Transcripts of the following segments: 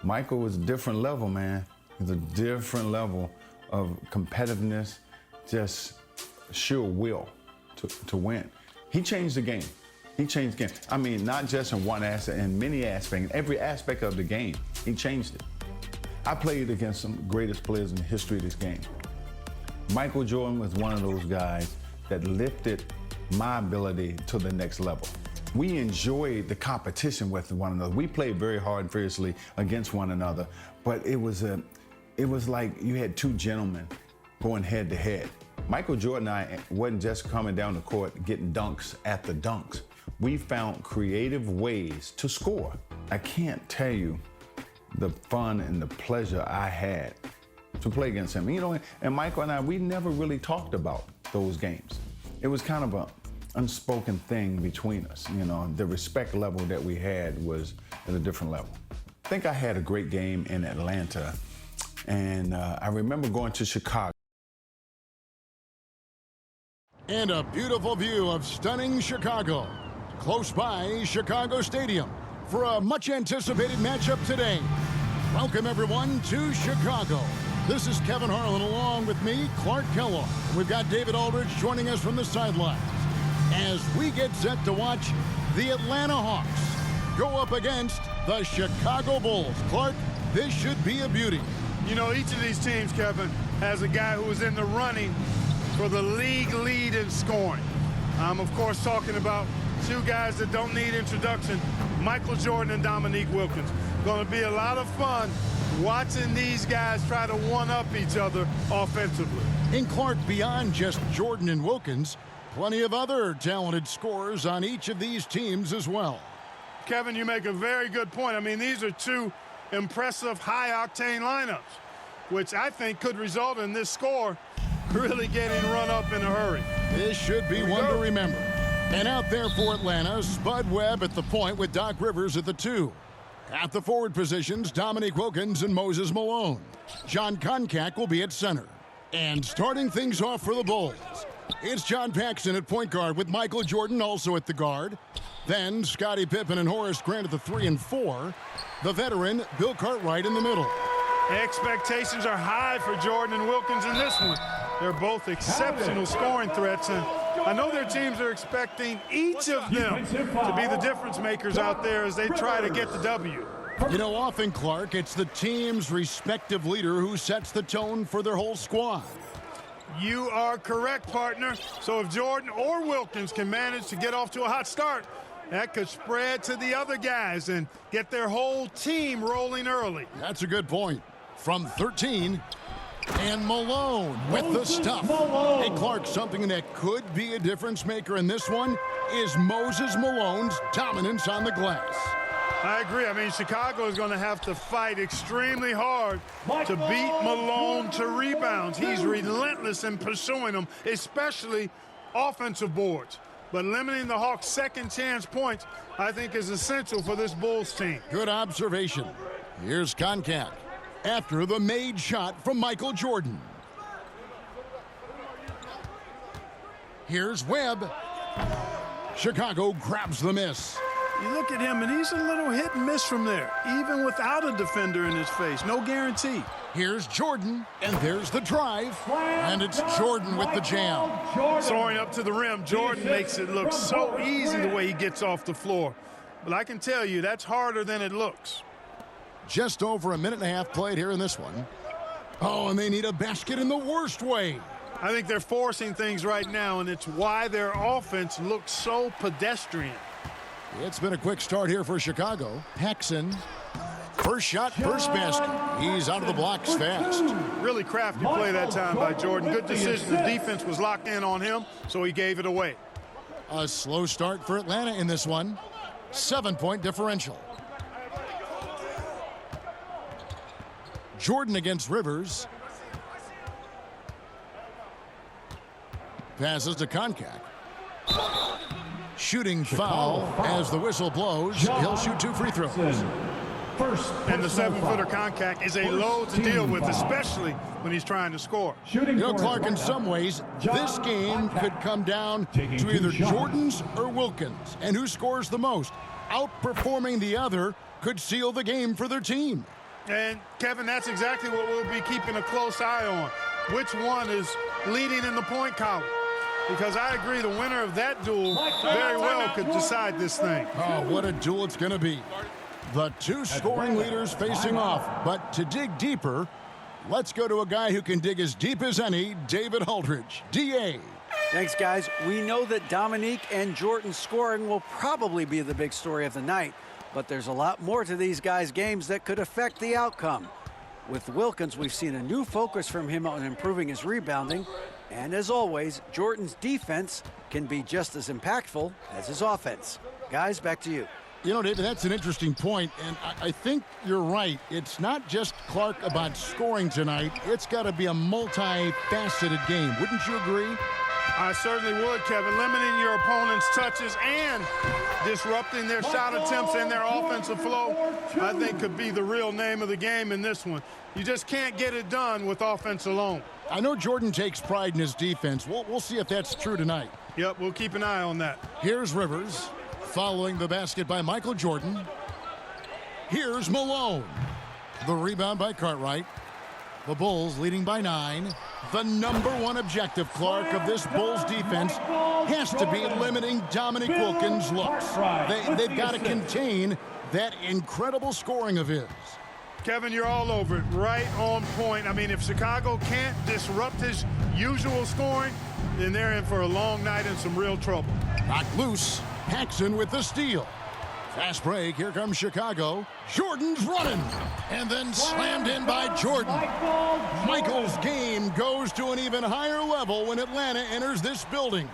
Michael was a different level, man. It's a different level of competitiveness, just sheer will to win. He changed the game. He changed the game. I mean, not just in one aspect, in many aspects, in every aspect of the game, he changed it. I played against some of the greatest players in the history of this game. Michael Jordan was one of those guys that lifted my ability to the next level. We enjoyed the competition with one another. We played very hard and fiercely against one another, but it was like you had two gentlemen going head to head. Michael Jordan and I wasn't just coming down the court getting dunks at the dunks. We found creative ways to score. I can't tell you the fun and the pleasure I had to play against him. You know, and Michael and I, we never really talked about those games. It was kind of an unspoken thing between us. You know, the respect level that we had was at a different level. I think I had a great game in Atlanta, and I remember going to Chicago. And a beautiful view of stunning Chicago, close by Chicago Stadium, for a much-anticipated matchup today. Welcome, everyone, to Chicago. This is Kevin Harlan along with me, Clark Kellogg. We've got David Aldridge joining us from the sidelines as we get set to watch the Atlanta Hawks go up against the Chicago Bulls. Clark, this should be a beauty. You know, each of these teams, Kevin, has a guy who is in the running for the league lead in scoring. I'm, of course, talking about two guys that don't need introduction, Michael Jordan and Dominique Wilkins. Going to be a lot of fun watching these guys try to one-up each other offensively. And Clark, beyond just Jordan and Wilkins, plenty of other talented scorers on each of these teams as well. Kevin, you make a very good point. I mean, these are two impressive high-octane lineups, which I think could result in this score really getting run up in a hurry. This should be one to remember. And out there for Atlanta, Spud Webb at the point with Doc Rivers at the 2. At the forward positions, Dominique Wilkins and Moses Malone. John Koncak will be at center. And starting things off for the Bulls, it's John Paxson at point guard with Michael Jordan also at the guard. Then Scottie Pippen and Horace Grant at the 3 and 4. The veteran, Bill Cartwright in the middle. Expectations are high for Jordan and Wilkins in this one. They're both exceptional scoring threats, and I know their teams are expecting each of them to be the difference makers out there as they try to get the W. You know, often, Clark, it's the team's respective leader who sets the tone for their whole squad. You are correct, partner. So if Jordan or Wilkins can manage to get off to a hot start, that could spread to the other guys and get their whole team rolling early. That's a good point. From 13, and Malone with the stuff. Hey, Clark, something that could be a difference maker in this one is Moses Malone's dominance on the glass. I agree. I mean, Chicago is going to have to fight extremely hard to beat Malone to rebounds. He's relentless in pursuing them, especially offensive boards. But limiting the Hawks' second chance points, I think, is essential for this Bulls team. Good observation. Here's Koncak after the made shot from Michael Jordan. Here's Webb. Chicago grabs the miss. You look at him, and he's a little hit and miss from there, even without a defender in his face. No guarantee. Here's Jordan, and there's the drive. And it's Jordan with the jam. Soaring up to the rim, Jordan makes it look so easy the way he gets off the floor. But I can tell you, that's harder than it looks. Just over a minute and a half played here in this one. Oh, and they need a basket in the worst way. I think they're forcing things right now, and it's why their offense looks so pedestrian. It's been a quick start here for Chicago. Paxson, first shot, first basket. He's out of the blocks fast. Really crafty play that time by Jordan. Good decision. The defense was locked in on him, so he gave it away. A slow start for Atlanta in this one. 7-point differential. Jordan against Rivers. Passes to Koncak. Shooting foul as the whistle blows. He'll shoot 2 free throws. And the 7-footer Koncak is a load to deal with, especially when he's trying to score. You know, Clark, in some ways, this game could come down to either Jordan's or Wilkins. And who scores the most? Outperforming the other could seal the game for their team. And, Kevin, that's exactly what we'll be keeping a close eye on. Which one is leading in the point column? Because I agree the winner of that duel very well could decide this thing. Oh, what a duel it's going to be. The two scoring leaders facing off. But to dig deeper, let's go to a guy who can dig as deep as any, David Aldridge. DA. Thanks, guys. We know that Dominique and Jordan's scoring will probably be the big story of the night, but there's a lot more to these guys' games that could affect the outcome. With Wilkins, we've seen a new focus from him on improving his rebounding, and as always, Jordan's defense can be just as impactful as his offense. Guys, back to you. You know, David, that's an interesting point, and I think you're right. It's not just Clark about scoring tonight. It's got to be a multifaceted game. Wouldn't you agree? I certainly would, Kevin. Limiting your opponent's touches and disrupting their shot attempts and their offensive flow, I think could be the real name of the game in this one. You just can't get it done with offense alone. I know Jordan takes pride in his defense. We'll see if that's true tonight. Yep, we'll keep an eye on that. Here's Rivers, following the basket by Michael Jordan. Here's Malone. The rebound by Cartwright. The Bulls leading by 9. The number one objective, Clark, of this Bulls defense has to be limiting Dominique Wilkins' looks. They've got to contain that incredible scoring of his. Kevin, you're all over it. Right on point. I mean, if Chicago can't disrupt his usual scoring, then they're in for a long night and some real trouble. Knocked loose. Paxson with the steal. Fast break. Here comes Chicago. Jordan's running. And then slammed in by Jordan. Michael's game goes to an even higher level when Atlanta enters this building.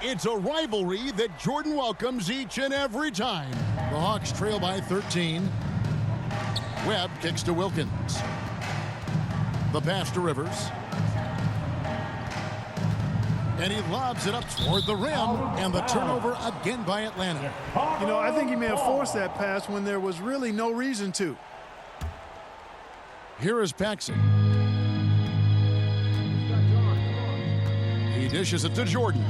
It's a rivalry that Jordan welcomes each and every time. The Hawks trail by 13. Webb kicks to Wilkins. The pass to Rivers. And he lobs it up toward the rim, and the turnover again by Atlanta. You know, I think he may have forced that pass when there was really no reason to. Here is Paxson. He dishes it to Jordan.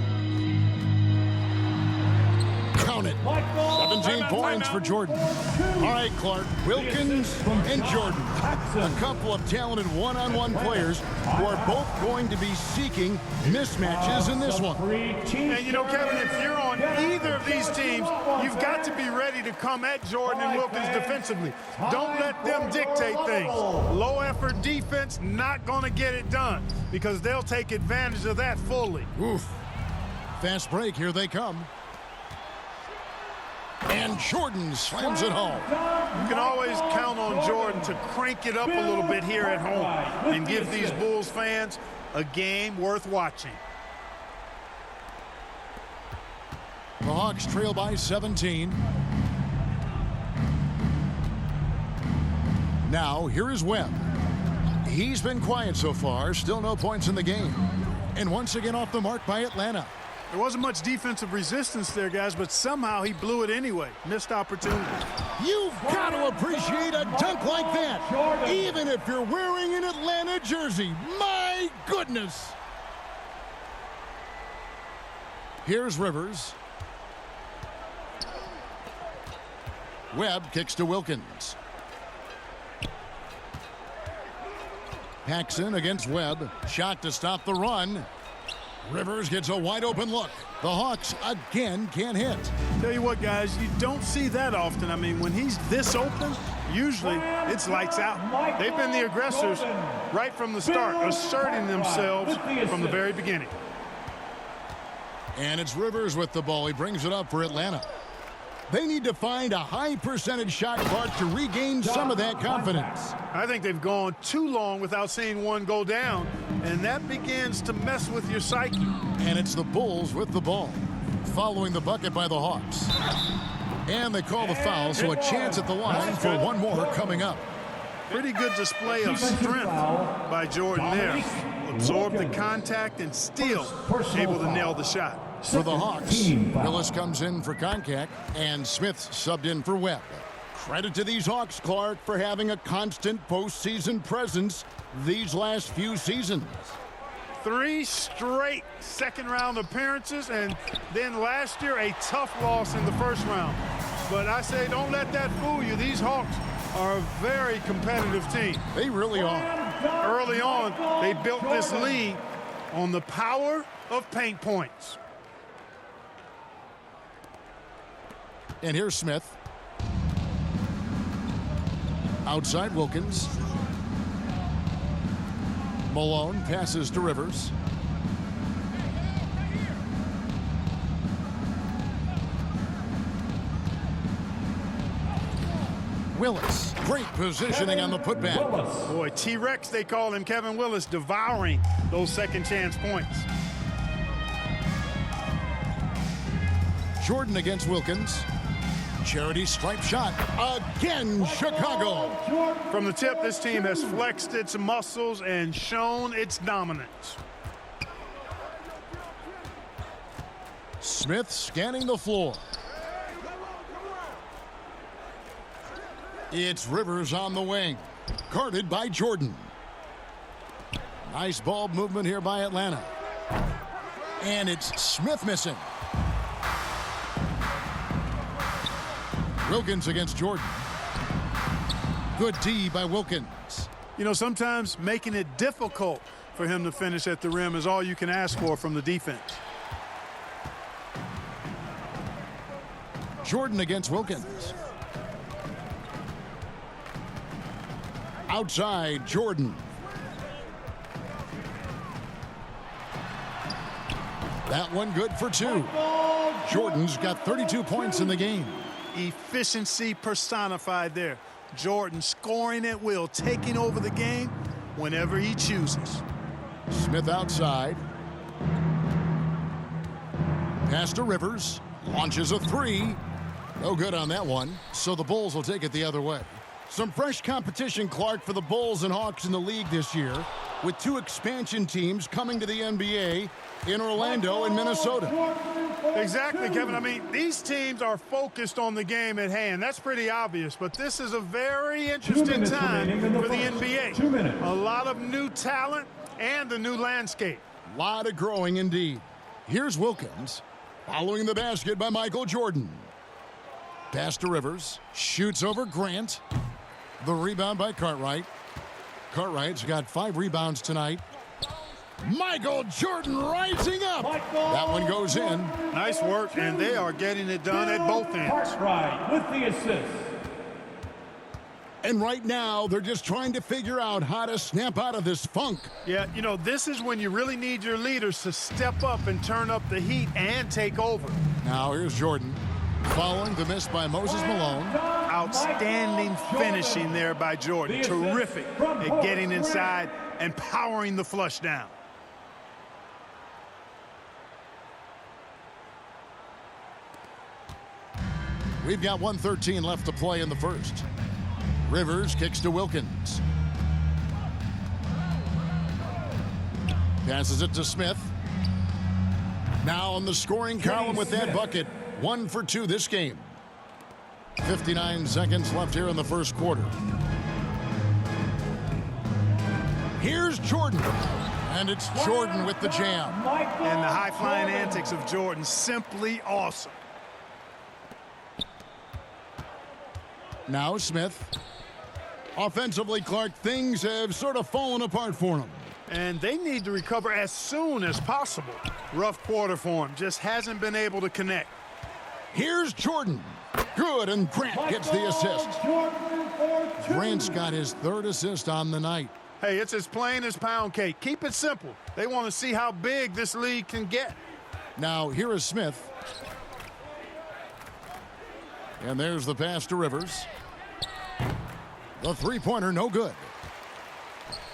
Count it. 17 points for Jordan. All right, Clark. Wilkins and Jordan. A couple of talented one-on-one players who are both going to be seeking mismatches in this one. And, you know, Kevin, if you're on either of these teams, you've got to be ready to come at Jordan and Wilkins defensively. Don't let them dictate things. Low-effort defense, not going to get it done because they'll take advantage of that fully. Oof. Fast break. Here they come. And Jordan slams it home. You can always count on Jordan to crank it up a little bit here at home and give these Bulls fans a game worth watching. The Hawks trail by 17. Now, here is Webb. He's been quiet so far. Still no points in the game. And once again off the mark by Atlanta. There wasn't much defensive resistance there, guys, but somehow he blew it anyway. Missed opportunity. You've got to appreciate a dunk like that, even if you're wearing an Atlanta jersey. My goodness. Here's Rivers. Webb kicks to Wilkins. Paxson against Webb. Shot to stop the run. Rivers gets a wide open look. The Hawks again can't hit. Tell you what, guys, you don't see that often. I mean, when he's this open, usually it's lights out. They've been the aggressors right from the start, asserting themselves from the very beginning. And it's Rivers with the ball. He brings it up for Atlanta. They need to find a high percentage shot, Clark, to regain some of that confidence. I think they've gone too long without seeing one go down, and that begins to mess with your psyche. And it's the Bulls with the ball, following the bucket by the Hawks. And they call the foul, so a chance at the line for one more coming up. Pretty good display of strength by Jordan there. Absorbed the contact and still able to nail the shot. For the Hawks, Willis comes in for Koncak, and Smith subbed in for Webb. Credit to these Hawks, Clark, for having a constant postseason presence these last few seasons. 3 straight second-round appearances, and then last year a tough loss in the first round. But I say don't let that fool you. These Hawks are a very competitive team. They really are. Early on, they built this lead on the power of paint points. And here's Smith. Outside Wilkins. Malone passes to Rivers. Willis, great positioning on the putback. Boy, T-Rex, they call him, Kevin Willis, devouring those second chance points. Jordan against Wilkins. Charity stripe shot. Again, Chicago. From the tip, this team has flexed its muscles and shown its dominance. Smith scanning the floor. It's Rivers on the wing. Guarded by Jordan. Nice ball movement here by Atlanta. And it's Smith missing. Wilkins against Jordan. Good D by Wilkins. You know, sometimes making it difficult for him to finish at the rim is all you can ask for from the defense. Jordan against Wilkins. Outside, Jordan. That one good for two. Jordan's got 32 points in the game. Efficiency personified there. Jordan scoring at will, taking over the game whenever he chooses. Smith outside. Pass to Rivers. Launches a three. No good on that one. So the Bulls will take it the other way. Some fresh competition, Clark, for the Bulls and Hawks in the league this year, with two expansion teams coming to the NBA in Orlando and Minnesota. Exactly, Kevin. I mean, these teams are focused on the game at hand. That's pretty obvious, but this is a very interesting time for the NBA. A lot of new talent and a new landscape. A lot of growing indeed. Here's Wilkins, following the basket by Michael Jordan. Pass to Rivers, shoots over Grant. The rebound by Cartwright. Cartwright's got 5 rebounds tonight. Michael Jordan rising up. That one goes in. Nice work, and they are getting it done at both ends. Cartwright with the assist. And right now, they're just trying to figure out how to snap out of this funk. Yeah, you know, this is when you really need your leaders to step up and turn up the heat and take over. Now here's Jordan, following the miss by Moses Malone. Outstanding finishing there by Jordan. Terrific at getting inside and powering the flush down. We've got 1:13 left to play in the first. Rivers kicks to Wilkins. Passes it to Smith. Now on the scoring column with that bucket. 1 for 2 this game. 59 seconds left here in the first quarter. Here's Jordan. And it's Jordan with the jam. And the high-flying antics of Jordan, simply awesome. Now Smith. Offensively, Clark, things have sort of fallen apart for him. And they need to recover as soon as possible. Rough quarter for him. Just hasn't been able to connect. Here's Jordan. Good, and Grant gets the assist. Grant's got his 3rd assist on the night. Hey, it's as plain as pound cake. Keep it simple. They want to see how big this league can get. Now, here is Smith. And there's the pass to Rivers. The three-pointer, no good.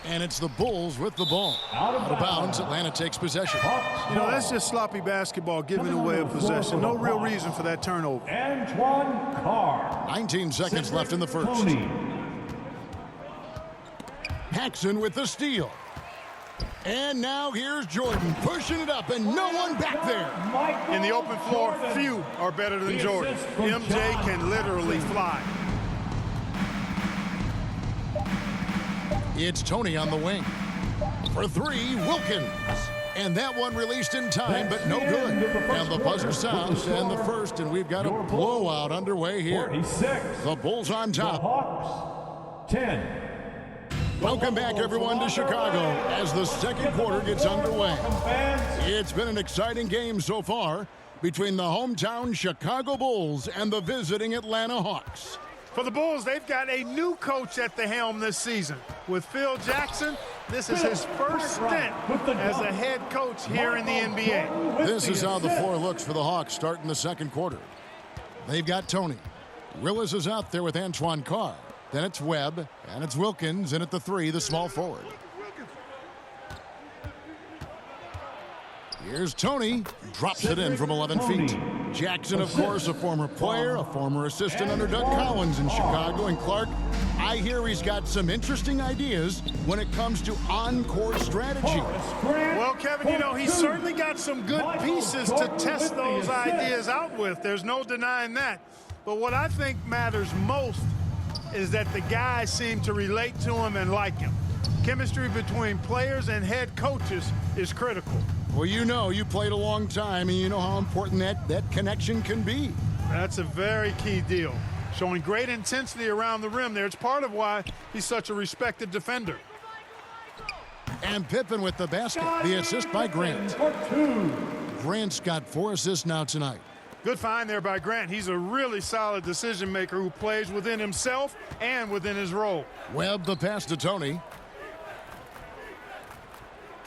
And it's the Bulls with the ball. Out of bounds, Atlanta takes possession. You know, that's just sloppy basketball, giving away a possession. No real reason for that turnover. Antoine Carr. 19 seconds left in the first. Tony. Paxson with the steal. And now here's Jordan pushing it up, and no one back there. In the open floor, few are better than Jordan. MJ can literally fly. It's Tony on the wing. For 3, Wilkins. And that one released in time, but no good. And the buzzer sounds to end the first, and we've got a blowout underway here. 46. The Bulls on The top. Hawks, 10. Welcome back, everyone, to Chicago as the second quarter gets underway. It's been an exciting game so far between the hometown Chicago Bulls and the visiting Atlanta Hawks. For the Bulls, they've got a new coach at the helm this season. With Phil Jackson, this is his first stint as a head coach here in the NBA. This is how the floor looks for the Hawks starting the second quarter. They've got Tony. Willis is out there with Antoine Carr. Then it's Webb, and it's Wilkins, and at the 3, the small forward. Here's Tony. Drops it in from 11 feet. Jackson, of course, a former player, a former assistant under Doug Collins in Chicago. And Clark, I hear he's got some interesting ideas when it comes to on-court strategy. Well, Kevin, you know, he's certainly got some good pieces to test those ideas out with. There's no denying that. But what I think matters most is that the guys seem to relate to him and like him. Chemistry between players and head coaches is critical. Well, you know, you played a long time, and you know how important that connection can be. That's a very key deal. Showing great intensity around the rim there. It's part of why he's such a respected defender. And Pippen with the basket. The assist by Grant. Grant's got 4 assists now tonight. Good find there by Grant. He's a really solid decision maker who plays within himself and within his role. Webb the pass to Tony.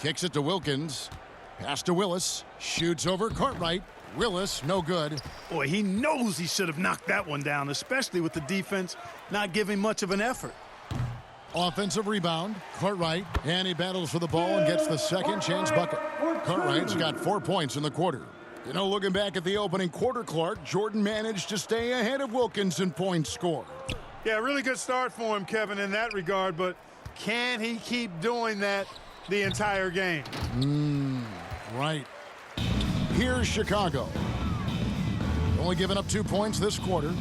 Kicks it to Wilkins. Pass to Willis. Shoots over Cartwright. Willis, no good. Boy, he knows he should have knocked that one down, especially with the defense not giving much of an effort. Offensive rebound. Cartwright. And he battles for the ball and gets the second chance bucket. Cartwright's got 4 points in the quarter. You know, looking back at the opening quarter, Clark, Jordan managed to stay ahead of Wilkins in points scored. Yeah, really good start for him, Kevin, in that regard, but can he keep doing that the entire game? Right. Here's Chicago. Only giving up 2 points this quarter.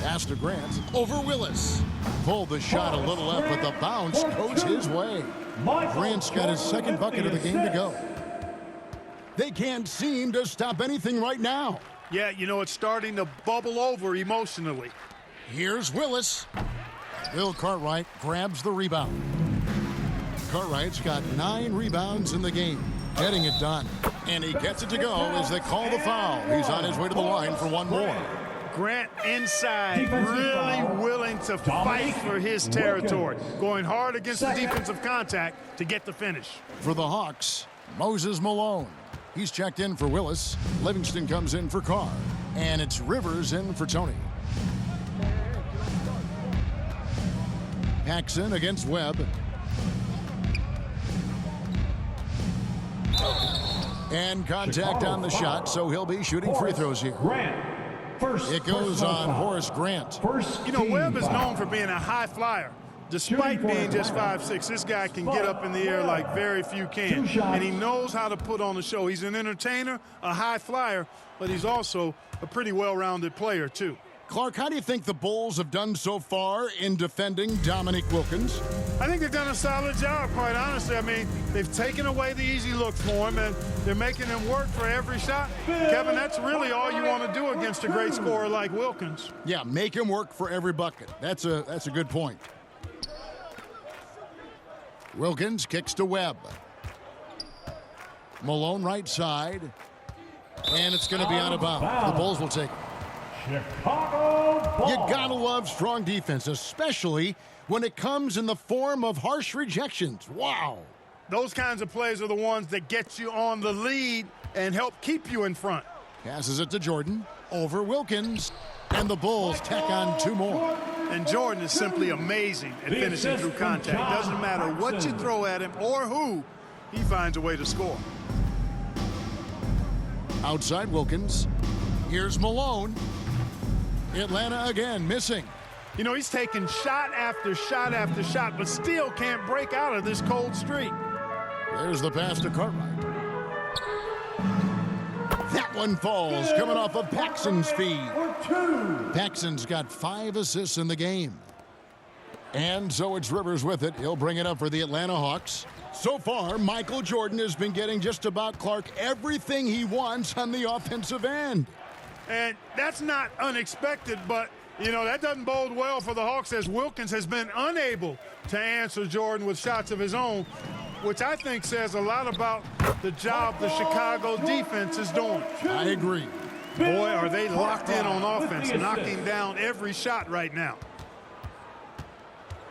Pass to Grant. Over Willis. Pulled the shot a little left, but the bounce goes his way. Grant's got his second bucket of the game to go. They can't seem to stop anything right now. Yeah, you know, it's starting to bubble over emotionally. Here's Willis. Bill Cartwright grabs the rebound. Cartwright's got 9 rebounds in the game. Getting it done. And he gets it to go as they call the foul. He's on his way to the line for one more. Grant inside, really willing to fight for his territory. Going hard against the defensive contact to get the finish. For the Hawks, Moses Malone. He's checked in for Willis. Livingston comes in for Carr. And it's Rivers in for Tony. Paxson against Webb. And contact on the shot, so he'll be shooting free throws here. It goes on Horace Grant. You know, Webb is known for being a high flyer. Despite being just 5'6", this guy can get up in the air like very few can. And he knows how to put on the show. He's an entertainer, a high flyer, but he's also a pretty well-rounded player, too. Clark, how do you think the Bulls have done so far in defending Dominique Wilkins? I think they've done a solid job, quite honestly. I mean, they've taken away the easy look for him, and they're making him work for every shot. Kevin, that's really all you want to do against a great scorer like Wilkins. Yeah, make him work for every bucket. That's a good point. Wilkins kicks to Webb. Malone right side. And it's going to be out of bounds. The Bulls will take it. Chicago ball. You gotta love strong defense, especially when it comes in the form of harsh rejections. Wow. Those kinds of plays are the ones that get you on the lead and help keep you in front. Passes it to Jordan. Over Wilkins. And the Bulls tack on 2 more. And Jordan is simply amazing at finishing through contact. Doesn't matter what you throw at him or who, he finds a way to score. Outside Wilkins. Here's Malone. Atlanta again missing. You know, he's taking shot after shot after shot, but still can't break out of this cold streak. There's the pass to Cartwright. That one falls, coming off of Paxson's feed. Paxson's got 5 assists in the game. And so it's Rivers with it. He'll bring it up for the Atlanta Hawks. So far, Michael Jordan has been getting just about Clark everything he wants on the offensive end. And that's not unexpected, but, you know, that doesn't bode well for the Hawks as Wilkins has been unable to answer Jordan with shots of his own, which I think says a lot about the job the Chicago defense is doing. I agree. Boy, are they locked in on offense, knocking down every shot right now.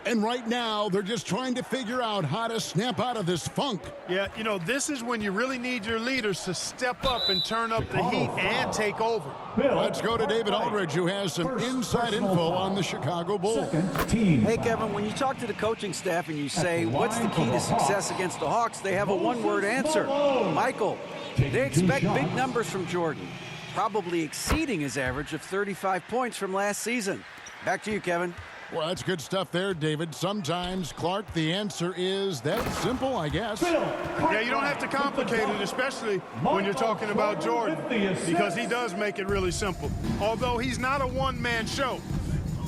And right now, they're just trying to figure out how to snap out of this funk. Yeah, you know, this is when you really need your leaders to step up and turn up the heat and take over. Let's go to David Aldridge, who has some inside info on the Chicago Bulls. Hey, Kevin, when you talk to the coaching staff and you say, what's the key to success against the Hawks, they have a one-word answer. Michael. They expect big numbers from Jordan, probably exceeding his average of 35 points from last season. Back to you, Kevin. Well, that's good stuff there, David. Sometimes, Clark, the answer is that simple, I guess. Yeah, you don't have to complicate it, especially when you're talking about Jordan, because he does make it really simple. Although he's not a one-man show,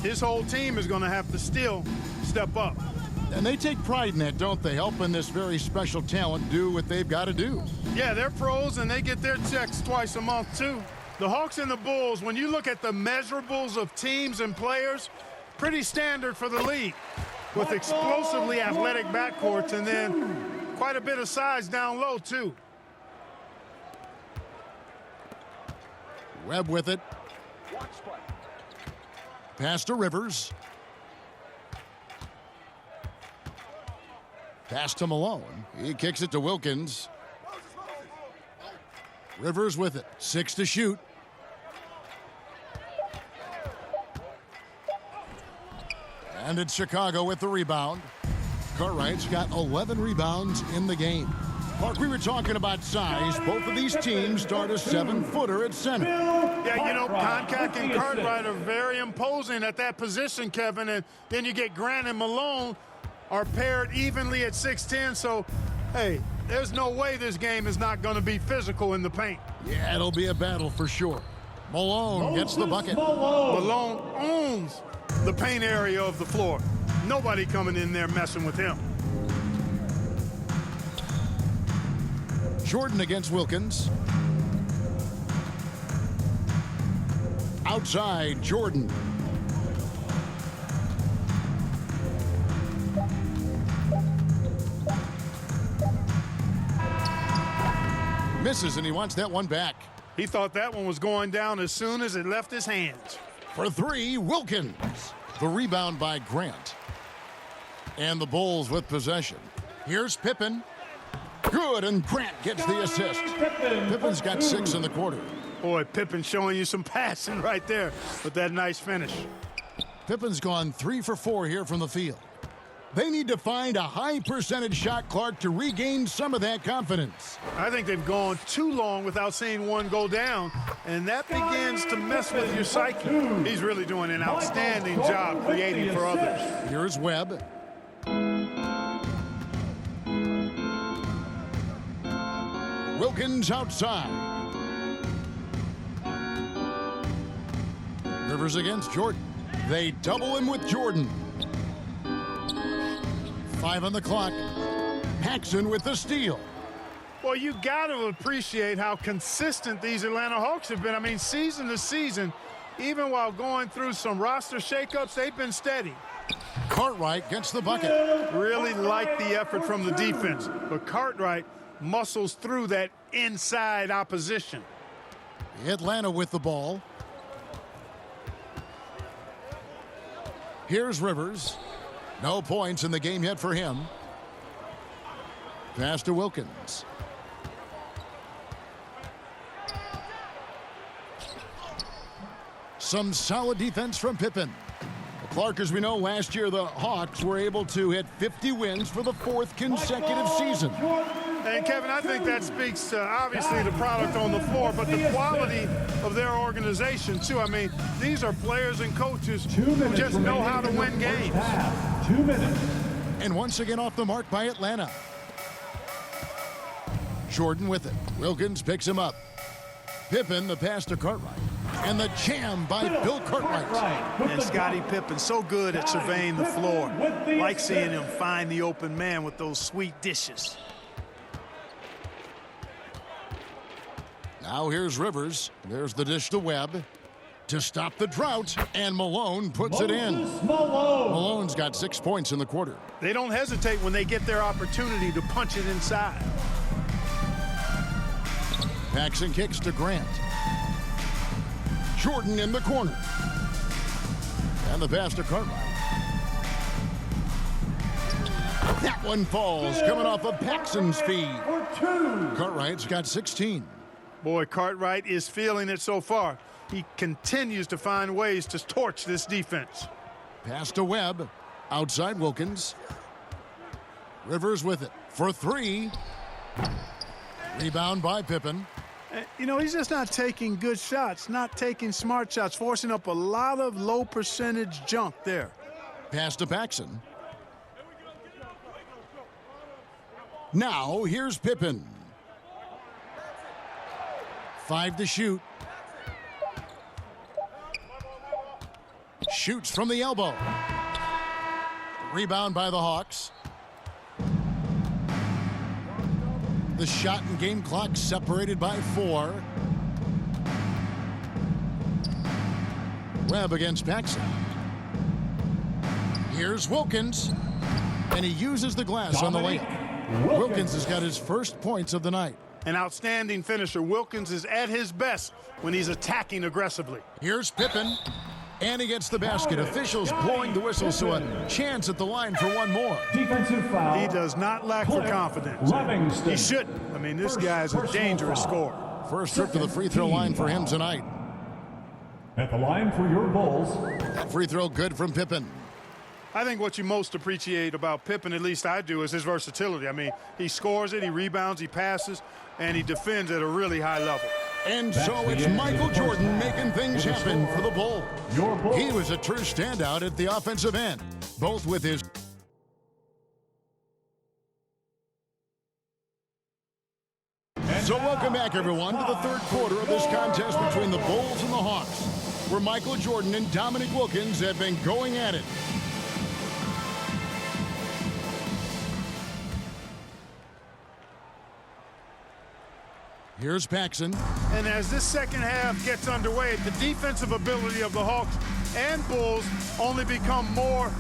his whole team is going to have to still step up. And they take pride in that, don't they? Helping this very special talent do what they've got to do. Yeah, they're pros, and they get their checks twice a month, too. The Hawks and the Bulls, when you look at the measurables of teams and players, pretty standard for the league, with explosively athletic backcourts and then quite a bit of size down low, too. Webb with it. Pass to Rivers. Pass to Malone. He kicks it to Wilkins. Rivers with it. 6 to shoot. And it's Chicago with the rebound. Cartwright's got 11 rebounds in the game. Mark, we were talking about size. Both of these teams start a 7-footer at center. Yeah, you know, Koncak and Cartwright are very imposing at that position, Kevin. And then you get Grant and Malone are paired evenly at 6'10". So, hey, there's no way this game is not going to be physical in the paint. Yeah, it'll be a battle for sure. Malone gets the bucket. Malone owns the paint area of the floor. Nobody coming in there messing with him. Jordan against Wilkins. Outside, Jordan. Misses, and he wants that one back. He thought that one was going down as soon as it left his hands. For 3, Wilkins. The rebound by Grant. And the Bulls with possession. Here's Pippen. Good, and Grant gets the assist. Pippen's got 6 in the quarter. Boy, Pippen showing you some passing right there with that nice finish. Pippen's gone 3 for 4 here from the field. They need to find a high percentage shot, Clark, to regain some of that confidence. I think they've gone too long without seeing one go down, and that begins to mess with your psyche. He's really doing an outstanding job creating for others. Here's Webb. Wilkins outside. Rivers against Jordan. They double him with Jordan. 5 on the clock. Paxson with the steal. Well, you got to appreciate how consistent these Atlanta Hawks have been. I mean, season to season, even while going through some roster shakeups, they've been steady. Cartwright gets the bucket. Really like the effort from the defense, but Cartwright muscles through that inside opposition. Atlanta with the ball. Here's Rivers. No points in the game yet for him. Pass to Wilkins. Some solid defense from Pippen. Clark, as we know, last year the Hawks were able to hit 50 wins for the 4th consecutive season. And Kevin, I think that speaks to obviously the product on the floor, but the quality of their organization too. I mean, these are players and coaches who just know how to win games. 2 minutes. And once again off the mark by Atlanta. Jordan with it. Wilkins picks him up. Pippen, the pass to Cartwright. And the jam by Bill Cartwright. And Scottie Pippen so good at surveying the floor. Like seeing him find the open man with those sweet dishes. Now here's Rivers. There's the dish to Webb to stop the drought, and Malone puts it in. Malone's got 6 points in the quarter. They don't hesitate when they get their opportunity to punch it inside. Paxson kicks to Grant. Jordan in the corner. And the pass to Cartwright. That one falls, coming off of Paxson's feed. Cartwright's got 16. Boy, Cartwright is feeling it so far. He continues to find ways to torch this defense. Pass to Webb. Outside Wilkins. Rivers with it for 3. Rebound by Pippen. You know, he's just not taking good shots, not taking smart shots, forcing up a lot of low percentage junk there. Pass to Paxson. Now here's Pippen. 5 to shoot. Shoots from the elbow. Rebound by the Hawks. The shot and game clock separated by 4. Webb against Paxson. Here's Wilkins. And he uses the glass on the layup. Wilkins has got his first points of the night. An outstanding finisher. Wilkins is at his best when he's attacking aggressively. Here's Pippen. And he gets the basket. Officials blowing the whistle, so a chance at the line for one more. Defensive foul. He does not lack for confidence. Livingston. He shouldn't. I mean, this guy's a dangerous scorer. First trip to the free throw line for him tonight. At the line for your Bulls. That free throw good from Pippen. I think what you most appreciate about Pippen, at least I do, is his versatility. I mean, he scores it, he rebounds, he passes, and he defends at a really high level. And so it's Michael Jordan making things happen for the Bulls. He was a true standout at the offensive end, both with his... So welcome back, everyone, to the third quarter of this contest between the Bulls and the Hawks, where Michael Jordan and Dominique Wilkins have been going at it. Here's Paxson. And as this second half gets underway, the defensive ability of the Hawks and Bulls only become more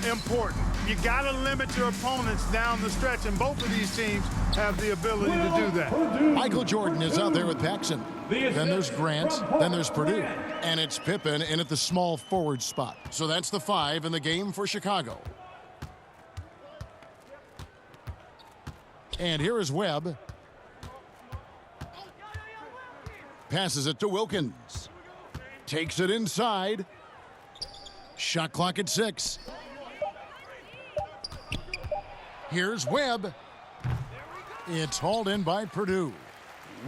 important. You got to limit your opponents down the stretch, and both of these teams have the ability to do that. Michael Jordan is out there with Paxson. Then there's Grant. Then there's Purdue. And it's Pippen in at the small forward spot. So that's the 5 in the game for Chicago. And here is Webb. Passes it to Wilkins. Takes it inside. Shot clock at 6. Here's Webb. It's hauled in by Purdue.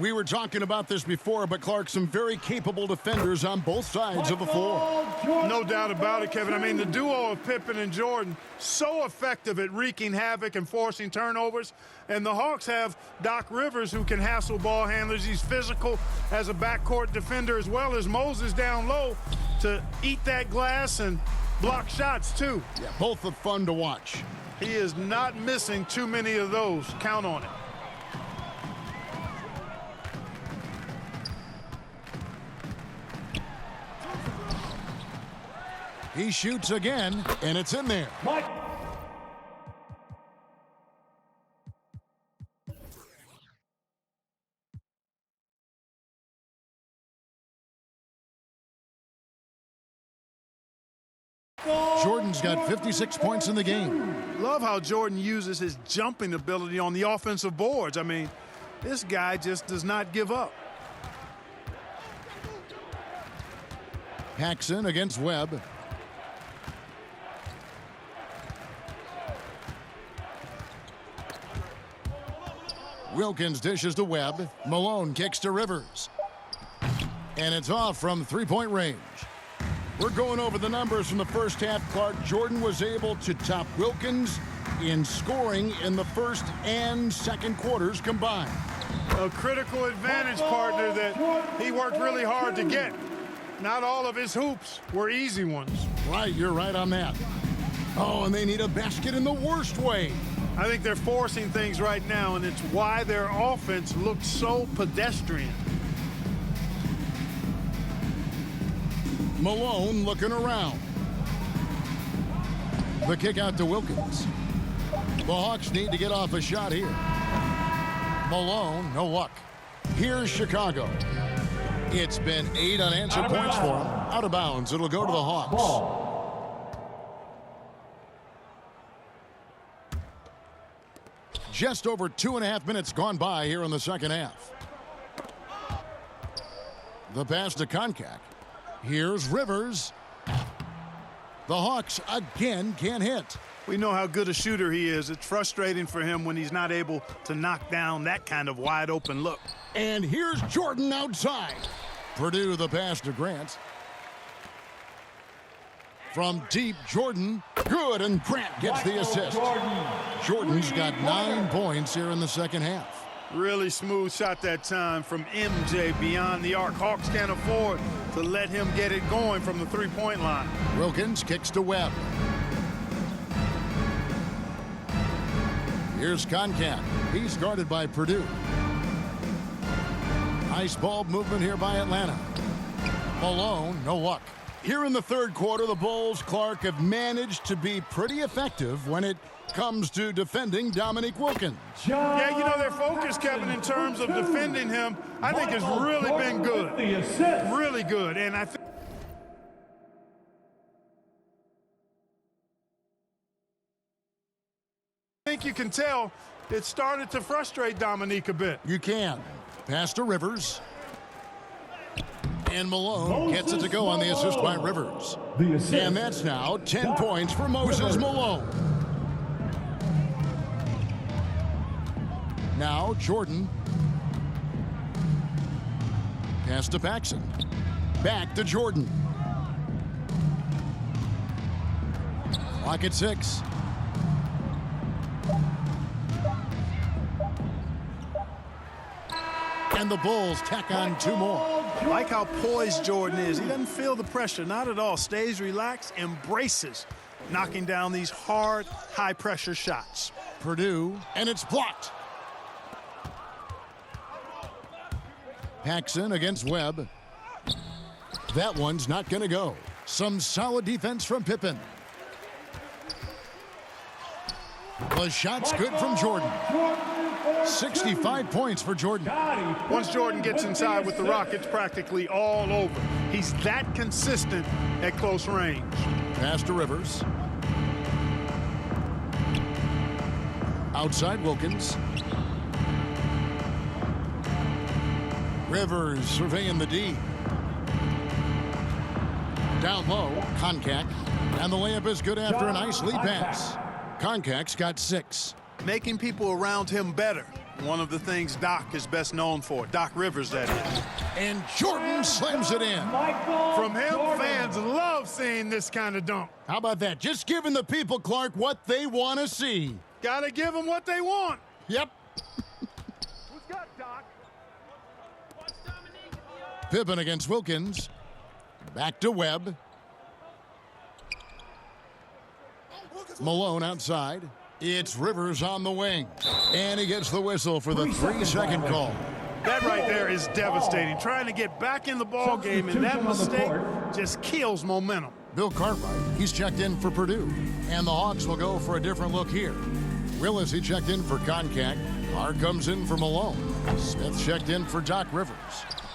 We were talking about this before, but Clark, some very capable defenders on both sides of the floor. No doubt about it, Kevin. I mean, the duo of Pippen and Jordan, so effective at wreaking havoc and forcing turnovers. And the Hawks have Doc Rivers, who can hassle ball handlers. He's physical as a backcourt defender, as well as Moses down low to eat that glass and block shots, too. Yeah, both are fun to watch. He is not missing too many of those. Count on it. He shoots again, and it's in there. Mike. Jordan's got 56 points in the game. Love how Jordan uses his jumping ability on the offensive boards. I mean, this guy just does not give up. Paxson against Webb. Wilkins dishes to Webb. Malone kicks to Rivers. And it's off from three-point range. We're going over the numbers from the first half. Clark, Jordan was able to top Wilkins in scoring in the first and second quarters combined. A critical advantage partner that he worked really hard to get. not all of his hoops were easy ones. Right, you're right on that. Oh, and they need a basket in the worst way. I think they're forcing things right now, and it's why their offense looks so pedestrian. Malone looking around. The kick out to Wilkins. The Hawks need to get off a shot here. Malone, no luck. Here's Chicago. It's been 8 unanswered points for him. Out of bounds. It'll go to the Hawks. Ball. Just over 2.5 minutes gone by here in the second half. The pass to Koncak. Here's Rivers. The Hawks again can't hit. We know how good a shooter he is. It's frustrating for him when he's not able to knock down that kind of wide open look. And here's Jordan outside. Purdue the pass to Grant. From deep, Jordan. Good, and Grant gets the assist. Jordan's got 9 points here in the second half. Really smooth shot that time from MJ beyond the arc. Hawks can't afford to let him get it going from the three-point line. Wilkins kicks to Webb. Here's Koncak. He's guarded by Purdue. Nice ball movement here by Atlanta. Malone, no luck. Here in the third quarter, the Bulls, Clark, have managed to be pretty effective when it comes to defending Dominique Wilkins. Yeah, you know, their focus, Kevin, in terms of defending him, I think has really been good. Really good. And I think you can tell it started to frustrate Dominique a bit. You can. Pass to Rivers. And Malone gets it to go on the assist by Rivers. And that's now 10 points for Moses Malone. Now Jordan. Pass to Paxson. Back to Jordan. Clock at 6. And the Bulls tack on 2 more. Like how poised Jordan is. He doesn't feel the pressure, not at all. Stays relaxed, embraces knocking down these hard, high-pressure shots. Purdue, and it's blocked. Paxson against Webb. That one's not going to go. Some solid defense from Pippen. The shot's good from Jordan. 65 points for Jordan. Once Jordan gets inside with the rock, it's practically all over. He's that consistent at close range. Pass to Rivers. Outside Wilkins. Rivers surveying the D. Down low, Koncak. And the layup is good after a nice lead pass. Koncak's got 6. Making people around him better. One of the things Doc is best known for. Doc Rivers, that is. And Jordan slams it in. From him, fans love seeing this kind of dunk. How about that? Just giving the people, Clark, what they want to see. Gotta give them what they want. Yep. What's got, Doc? Pippen against Wilkins. Back to Webb. Malone outside. It's Rivers on the wing. And he gets the whistle for the 3-second call. That right there is devastating. Trying to get back in the ball game, and that mistake just kills momentum. Bill Cartwright, he's checked in for Purdue. And the Hawks will go for a different look here. Willis, he checked in for Koncak. Carr comes in for Malone. Smith checked in for Doc Rivers.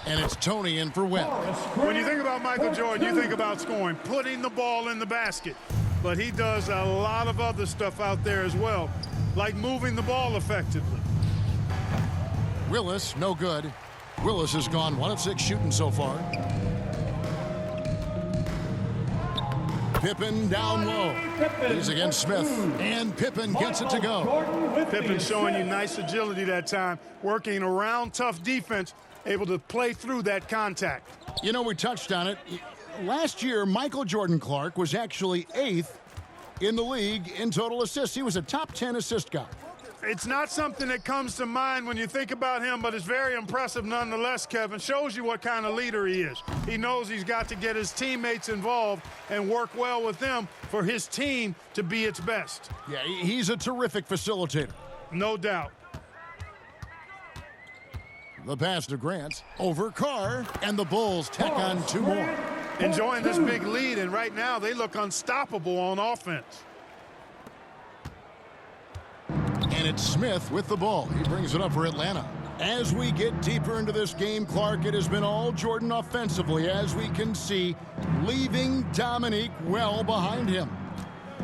And it's Tony in for Webb. When you think about Michael Jordan, you think about scoring, putting the ball in the basket. But he does a lot of other stuff out there as well, like moving the ball effectively. Willis, no good. Willis has gone 1 of 6 shooting so far. Pippen down low. He's against Smith. And Pippen gets it to go. Pippen showing you nice agility that time, working around tough defense, able to play through that contact. You know, we touched on it. Last year, Michael Jordan Clark was actually 8th in the league in total assists. He was a top 10 assist guy. It's not something that comes to mind when you think about him, but it's very impressive nonetheless, Kevin. Shows you what kind of leader he is. He knows he's got to get his teammates involved and work well with them for his team to be its best. Yeah, he's a terrific facilitator. No doubt. The pass to Grant over Carr, and the Bulls tack on 2 more. Enjoying this big lead, and right now they look unstoppable on offense. And it's Smith with the ball. He brings it up for Atlanta. As we get deeper into this game, Clark, it has been all Jordan offensively, as we can see, leaving Dominique well behind him.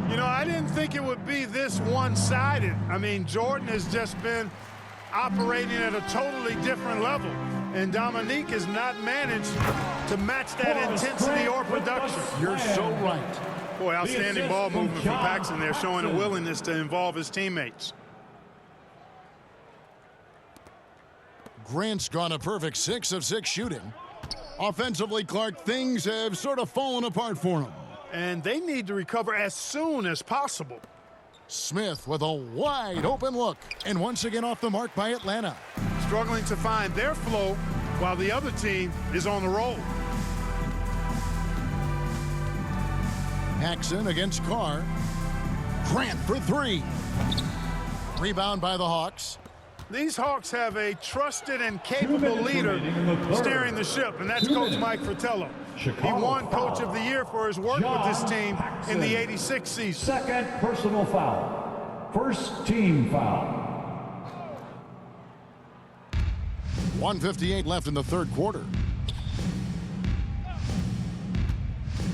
You know, I didn't think it would be this one-sided. I mean, Jordan has just been operating at a totally different level, and Dominique has not managed to match that intensity or production. You're so right. Boy, outstanding ball movement from Paxson there, showing a willingness to involve his teammates. Grant's gone a perfect 6 of 6 shooting. Offensively, Clark, things have sort of fallen apart for him. And they need to recover as soon as possible. Smith with a wide open look, and once again off the mark by Atlanta. Struggling to find their flow while the other team is on the roll. Paxson against Carr. Grant for 3. Rebound by the Hawks. These Hawks have a trusted and capable leader steering the ship, and that's Coach Mike Fratello. He won Coach of the Year for his work with this team in the '86 season. Second personal foul. First team foul. 1:58 left in the third quarter.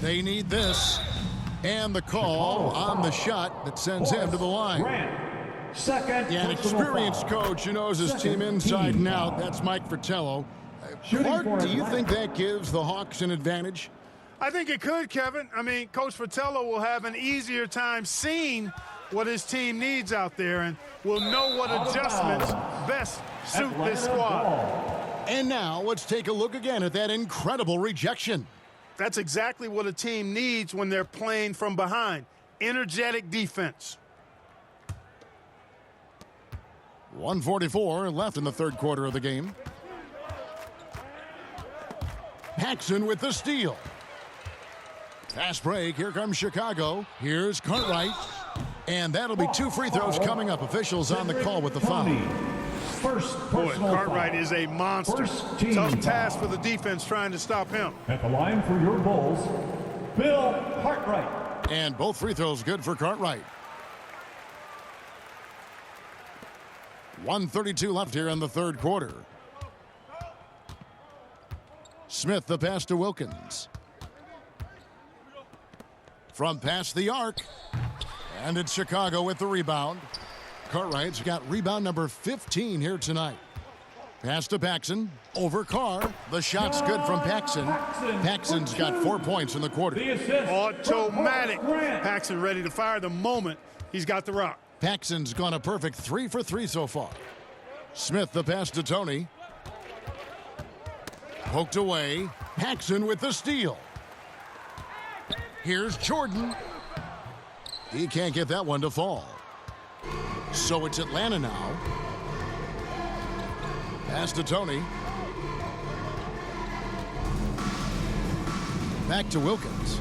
They need this. And the call on the shot that sends him to the line. Grant. Second Yeah, an personal experienced foul. coach who knows his Second team inside team and out. foul. That's Mike Fratello. Shooting Clark, for do you Atlanta. think that gives the Hawks an advantage? I think it could, Kevin. I mean, Coach Fratello will have an easier time seeing what his team needs out there and will know what adjustments best suit this Atlanta squad. ball. And now let's take a look again at that incredible rejection. That's exactly what a team needs when they're playing from behind. Energetic defense. 1:44 left in the third quarter of the game. Paxson with the steal. Fast break. Here comes Chicago. Here's Cartwright. And that'll be 2 free throws coming up. Officials on the call with the foul. First Boy, personal Cartwright foul. is a monster. First team Tough foul. task for the defense trying to stop him. At the line for your Bulls, Bill Cartwright. And both free throws good for Cartwright. 1:32 left here in the third quarter. Smith the pass to Wilkins. From past the arc. And it's Chicago with the rebound. Cartwright's got rebound number 15 here tonight. Pass to Paxson. Over Carr. The shot's good from Paxson. Paxson's got 4 points in the quarter. The assist. Automatic. Grant. Paxson ready to fire the moment he's got the rock. Paxson's gone a perfect 3 for 3 so far. Smith the pass to Tony. Poked away. Paxson with the steal. Here's Jordan. He can't get that one to fall. So it's Atlanta now. Pass to Tony. Back to Wilkins.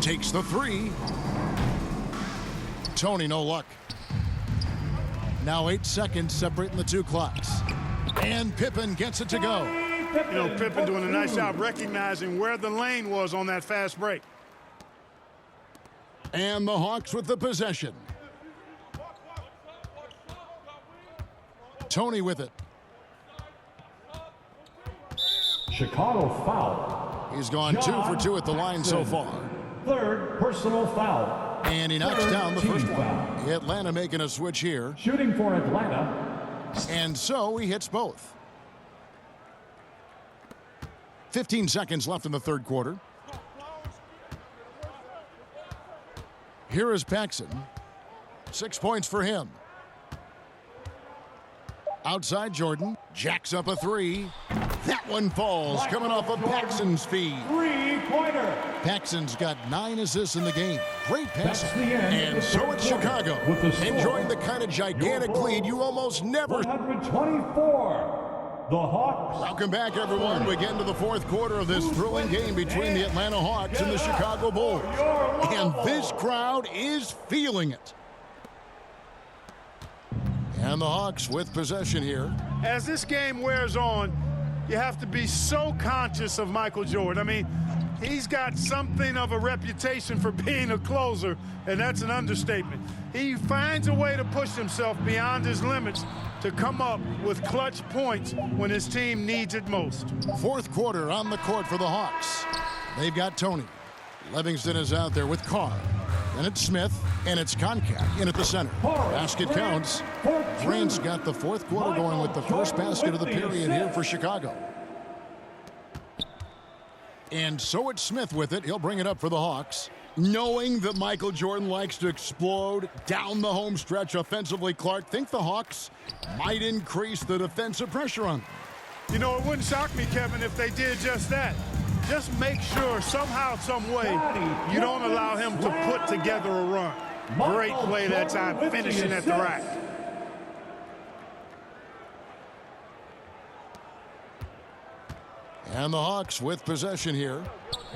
Takes the 3. Tony, no luck. Now 8 seconds separating the 2 clocks. And Pippen gets it to go. You know, Pippen doing a nice job recognizing where the lane was on that fast break. And the Hawks with the possession. Tony with it. Chicago foul. He's gone 2 for 2 at the line so far. Third personal foul. And he knocks Third down the team first foul. one. Atlanta making a switch here. Shooting for Atlanta. And so he hits both. 15 seconds left in the third quarter. Here is Paxson. 6 points for him. Outside Jordan. Jacks up a 3. That one falls, coming off of Paxson's feed. Three-pointer. Paxson's got 9 assists in the game. Great That's passing. the end And of the so third it's quarter. Chicago, With the score, enjoying the kind of gigantic your lead you almost never... 124. The Hawks. Welcome back, everyone. We get into the fourth quarter of this thrilling game between the Atlanta Hawks and the Chicago Bulls. And this crowd is feeling it. And the Hawks with possession here. As this game wears on, you have to be so conscious of Michael Jordan. I mean, he's got something of a reputation for being a closer, and that's an understatement. He finds a way to push himself beyond his limits to come up with clutch points when his team needs it most. Fourth quarter on the court for the Hawks. They've got Tony. Livingston is out there with Carr. And it's Smith, and it's Koncak in at the center. Basket counts. Grant's got the fourth quarter going with the first basket of the period here for Chicago. And so it's Smith with it. He'll bring it up for the Hawks. Knowing that Michael Jordan likes to explode down the home stretch offensively, Clark, think the Hawks might increase the defensive pressure on them. You know, it wouldn't shock me, Kevin, if they did just that. Just make sure somehow, some way, you don't allow him to put together a run. Great play that time, finishing at the rack. And the Hawks with possession here.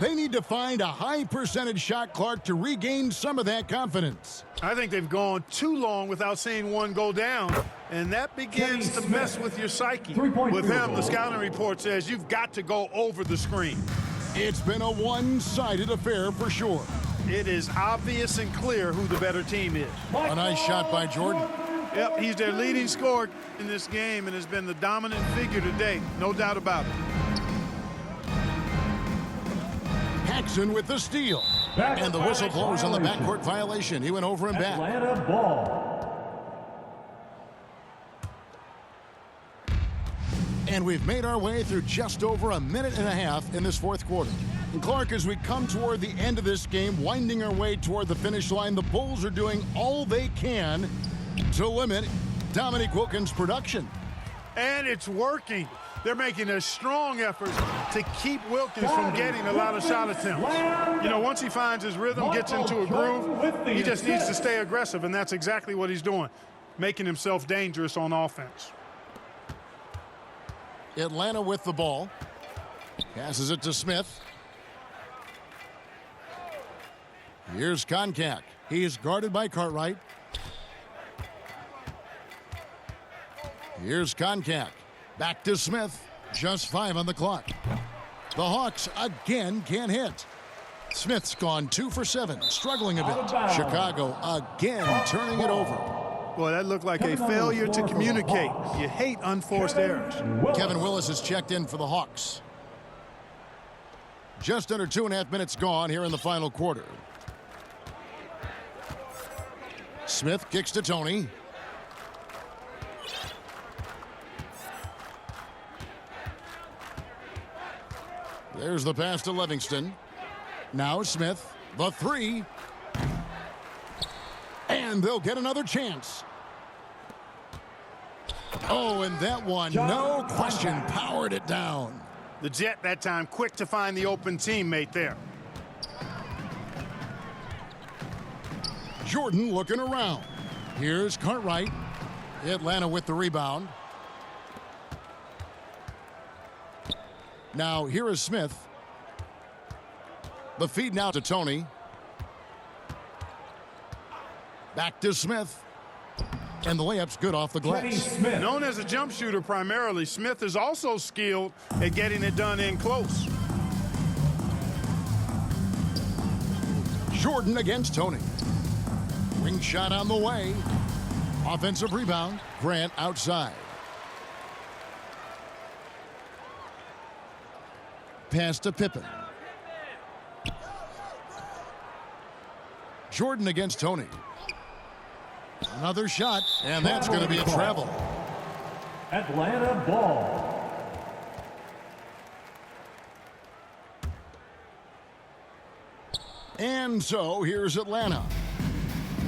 They need to find a high percentage shot, Clark, to regain some of that confidence. I think they've gone too long without seeing one go down, and that begins to mess with your psyche. With him, the scouting report says you've got to go over the screen. It's been a one-sided affair for sure. It is obvious and clear who the better team is. A nice shot by Jordan. Yep, he's their leading scorer in this game and has been the dominant figure today, no doubt about it. Paxson with the steal. And the whistle blows on the backcourt violation. He went over and back. Atlanta ball. And we've made our way through just over a minute and a half in this fourth quarter. And Clark, as we come toward the end of this game, winding our way toward the finish line, the Bulls are doing all they can to limit Dominique Wilkins' production. And it's working. They're making a strong effort to keep Wilkins from getting a lot of shot attempts. You know, once he finds his rhythm, gets into a groove, he just needs to stay aggressive, and that's exactly what he's doing, making himself dangerous on offense. Atlanta with the ball. Passes it to Smith. Here's Koncak. He is guarded by Cartwright. Here's Koncak. Back to Smith. Just 5 on the clock. The Hawks again can't hit. Smith's gone 2 for 7, struggling a bit. Chicago again turning it over. Boy, that looked like a failure to communicate. You hate unforced errors. Kevin Willis has checked in for the Hawks. Just under 2.5 minutes gone here in the final quarter. Smith kicks to Tony. There's the pass to Livingston. Now Smith, the 3. And they'll get another chance. Oh, and that one, no question, powered it down. The Jet that time quick to find the open teammate there. Jordan looking around. Here's Cartwright. Atlanta with the rebound. Now here is Smith. The feed now to Tony. Back to Smith. And the layup's good off the glass. Known as a jump shooter primarily, Smith is also skilled at getting it done in close. Jordan against Tony. Ring shot on the way. Offensive rebound. Grant outside. Pass to Pippen. Jordan against Tony. Another shot, and that's going to be a travel. Atlanta ball. And so here's Atlanta.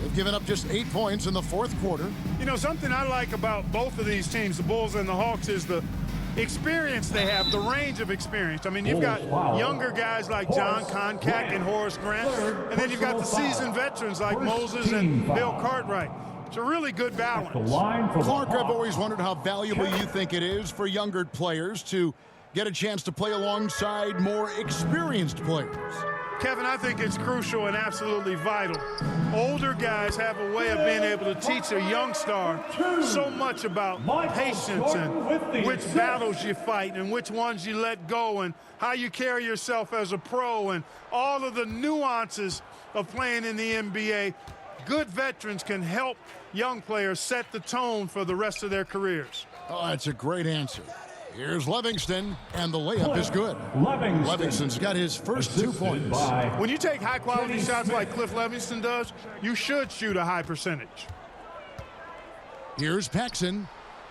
They've given up just 8 points in the fourth quarter. You know, something I like about both of these teams, the Bulls and the Hawks, is the experience they have, the range of experience. I mean, you've got younger guys like John Concack and Horace Grant, and then you've got the seasoned veterans like Moses and Bill Cartwright. It's a really good balance. Clark, I've always wondered how valuable you think it is for younger players to get a chance to play alongside more experienced players. Kevin, I think it's crucial and absolutely vital. Older guys have a way of being able to teach a young star so much about patience and which battles you fight and which ones you let go and how you carry yourself as a pro and all of the nuances of playing in the NBA. Good veterans can help young players set the tone for the rest of their careers. Oh, that's a great answer. Here's Livingston, and the layup is good. Livingston's got his first 2 points. When you take high-quality shots like Cliff Livingston does, you should shoot a high percentage. Here's Paxson.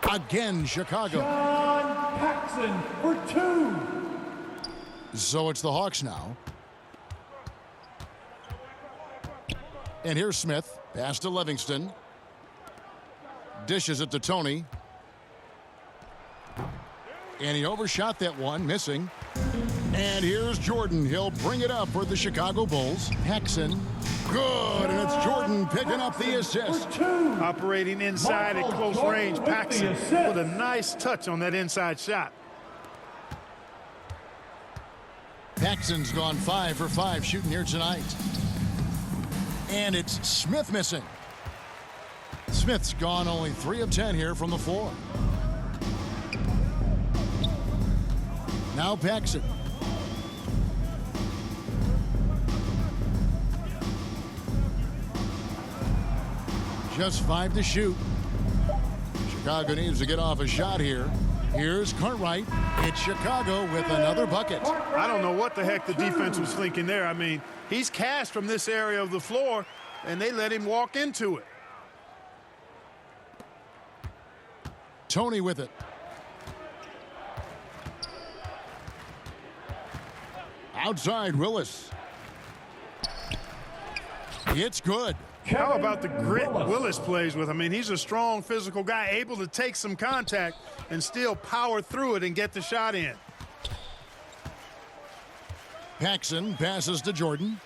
Again, Chicago. John Paxson for 2. So it's the Hawks now. And here's Smith. Pass to Livingston. Dishes it to Tony. And he overshot that one, missing. And here's Jordan. He'll bring it up for the Chicago Bulls. Paxson. Good, and it's Jordan picking up the assist. Operating inside at close range, Paxson with a nice touch on that inside shot. Paxson's gone 5 for 5 shooting here tonight. And it's Smith missing. Smith's gone only 3 of 10 here from the floor. Now Paxson. Just 5 to shoot. Chicago needs to get off a shot here. Here's Cartwright. It's Chicago with another bucket. I don't know what the heck the defense was thinking there. I mean, he's cast from this area of the floor, and they let him walk into it. Tony with it. Outside, Willis. It's good. How about the grit Willis plays with? I mean, he's a strong physical guy, able to take some contact and still power through it and get the shot in. Paxson passes to Jordan.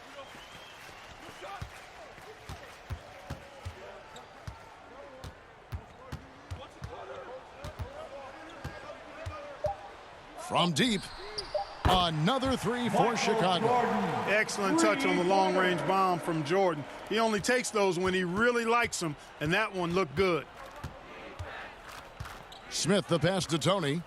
From deep. Another 3 for Chicago. Excellent touch on the long-range bomb from Jordan. He only takes those when he really likes them, and that one looked good. Smith the pass to Tony.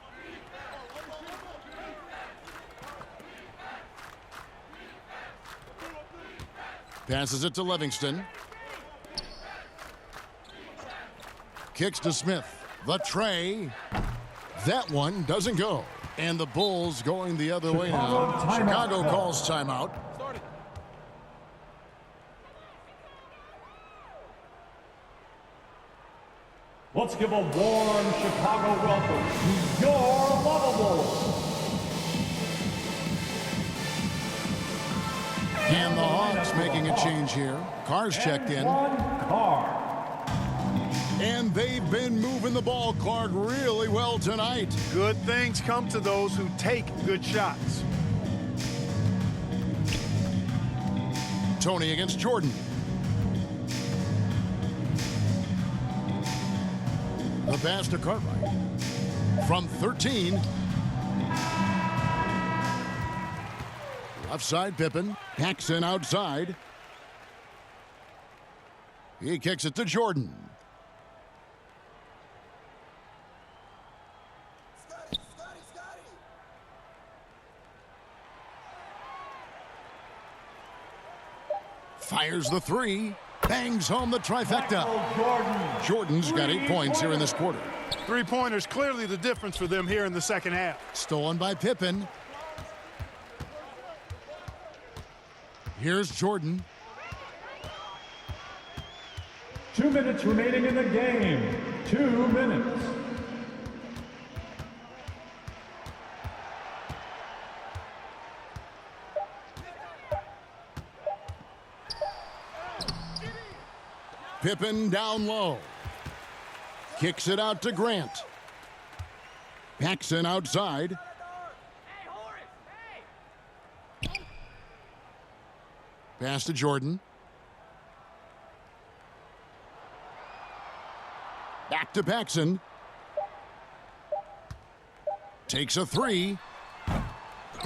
Passes it to Livingston. Kicks to Smith. The tray. That one doesn't go. And the Bulls going the other way now. Chicago calls timeout. Let's give a warm Chicago welcome to your Lavables. And the Hawks making a change here. Carr's checked in. Carr. And they've been moving the ball, Clark, really well tonight. Good things come to those who take good shots. Tony against Jordan. The pass to Cartwright. From 13. Left side, Pippen. Paxson outside. He kicks it to Jordan. Fires the 3. Bangs home the trifecta. Jordan's got 8 points here in this quarter. 3-pointers clearly the difference for them here in the second half. Stolen by Pippen. Here's Jordan. 2 minutes remaining in the game. 2 minutes. Pippen down low. Kicks it out to Grant. Paxson outside. Pass to Jordan. Back to Paxson. Takes a three.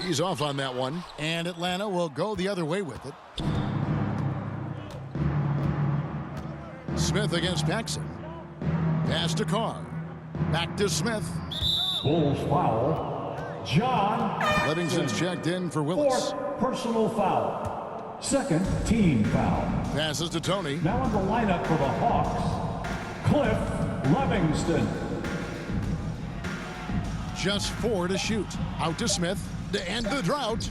He's off on that one. And Atlanta will go the other way with it. Smith against Paxson. Pass to Carr. Back to Smith. Bulls foul. John. Livingston's checked in for Willis. Fourth personal foul. Second team foul. Passes to Tony. Now in the lineup for the Hawks, Cliff Livingston. Just 4 to shoot. Out to Smith to end the drought.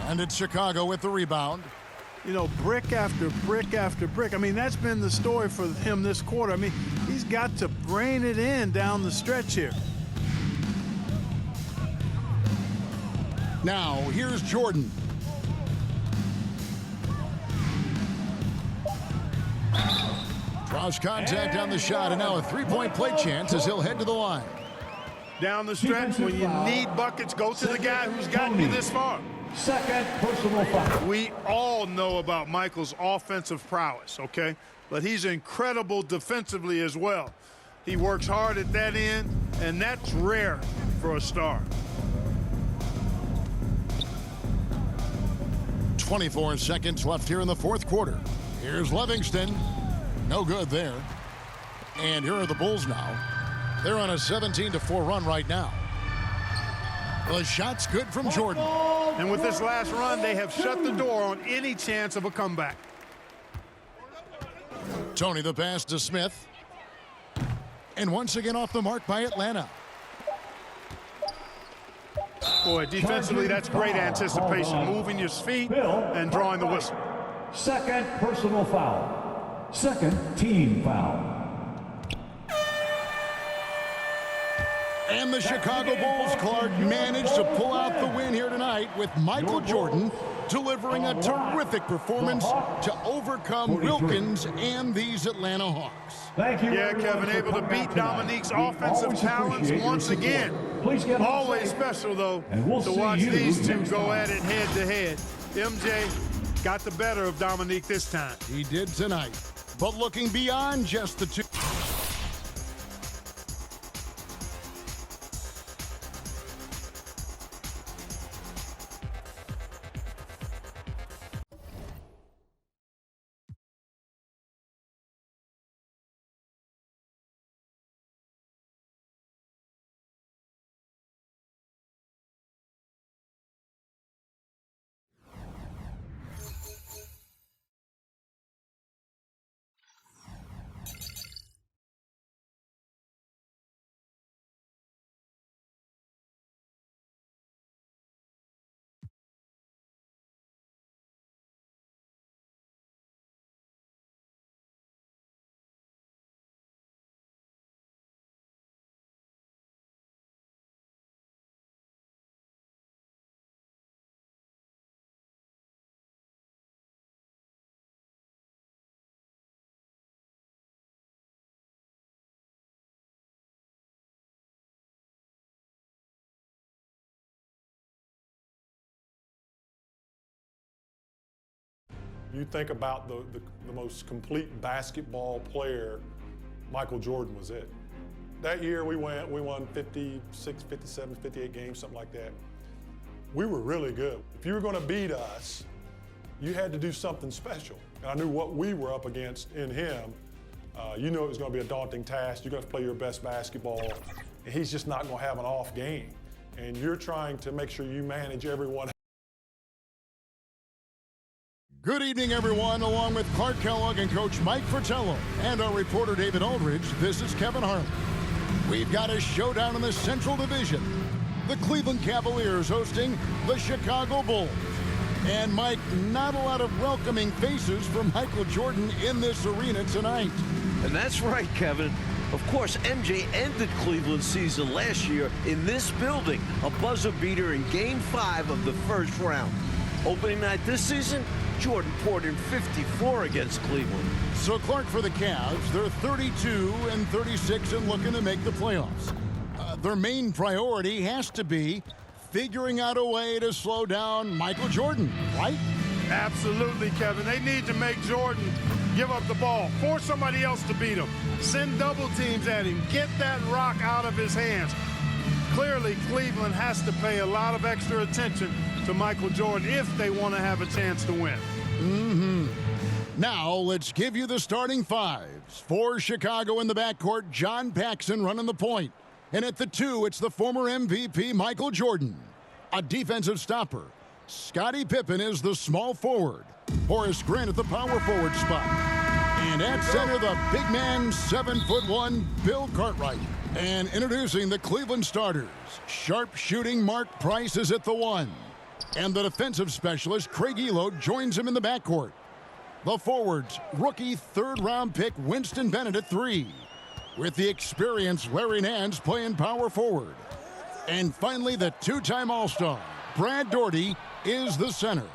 And it's Chicago with the rebound. You know, brick after brick after brick. I mean, that's been the story for him this quarter. I mean, he's got to brain it in down the stretch here. Now, here's Jordan. Draws contact on the shot, and now a three-point play chance as he'll head to the line. Down the stretch, when you need buckets, go to the guy who's gotten you this far. Second personal foul. We all know about Michael's offensive prowess, okay? But he's incredible defensively as well. He works hard at that end, and that's rare for a star. 24 seconds left here in the fourth quarter. Here's Livingston. No good there. And here are the Bulls now. They're on a 17-4 run right now. The shot's good from Jordan. And with this last run, they have shut the door on any chance of a comeback. Tony the pass to Smith. And once again off the mark by Atlanta. Boy, defensively, that's great anticipation. Moving your feet and drawing the whistle. Second personal foul. Second team foul. And the Chicago Bulls, Clark, managed to pull out the win here tonight with Michael Jordan delivering a terrific performance to overcome Wilkins and these Atlanta Hawks. Thank you. Yeah, Kevin, able to beat Dominique's offensive talents once again. Always special, though, to watch these two go at it head-to-head. MJ got the better of Dominique this time. He did tonight, but looking beyond just the two. You think about the most complete basketball player, Michael Jordan was it. That year we won 56, 57, 58 games, something like that. We were really good. If you were going to beat us, you had to do something special. And I knew what we were up against in him. You knew it was going to be a daunting task. You're going to play your best basketball, and he's just not going to have an off game. And you're trying to make sure you manage everyone. Good evening, everyone. Along with Clark Kellogg and Coach Mike Fratello and our reporter David Aldridge, this is Kevin Harlan. We've got a showdown in the Central Division. The Cleveland Cavaliers hosting the Chicago Bulls. And Mike, not a lot of welcoming faces for Michael Jordan in this arena tonight. And that's right, Kevin. Of course, MJ ended Cleveland's season last year in this building, a buzzer beater in Game 5 of the first round. Opening night this season, Jordan poured in 54 against Cleveland. So Clark, for the Cavs, they're 32-36 and looking to make the playoffs. their main priority has to be figuring out a way to slow down Michael Jordan, right? Absolutely, Kevin. They need to make Jordan give up the ball, force somebody else to beat him, send double teams at him, get that rock out of his hands. Clearly, Cleveland has to pay a lot of extra attention to Michael Jordan if they want to have a chance to win. Now, let's give you the starting fives. For Chicago in the backcourt, John Paxson running the point. And at the 2, it's the former MVP, Michael Jordan. A defensive stopper. Scottie Pippen is the small forward. Horace Grant at the power forward spot. And at center, the big man, 7'1", Bill Cartwright. And introducing the Cleveland starters. Sharp-shooting Mark Price is at the 1. And the defensive specialist, Craig Elo, joins him in the backcourt. The forwards, rookie third-round pick Winston Bennett at 3. With the experienced Larry Nance playing power forward. And finally, the two-time All-Star, Brad Daugherty, is the center.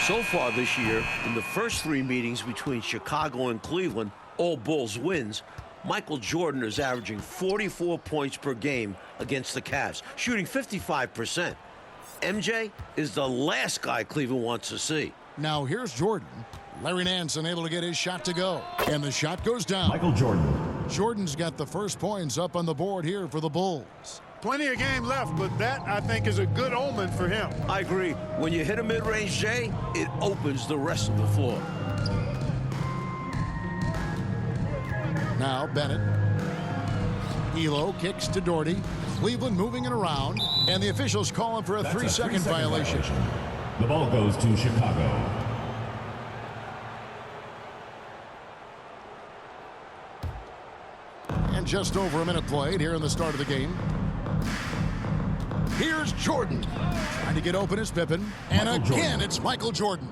So far this year, in the first 3 meetings between Chicago and Cleveland, all Bulls wins, Michael Jordan is averaging 44 points per game against the Cavs, shooting 55%. MJ is the last guy Cleveland wants to see. Now here's Jordan. Larry Nance unable to get his shot to go. And the shot goes down. Michael Jordan. Jordan's got the first points up on the board here for the Bulls. Plenty of game left, but that, I think, is a good omen for him. I agree. When you hit a mid-range J, it opens the rest of the floor. Now Bennett. Elo kicks to Daugherty. Cleveland moving it around. And the officials calling for a 3-second violation. The ball goes to Chicago. And just over a minute played here in the start of the game. Here's Jordan. Trying to get open as Pippen. And again, it's Michael Jordan.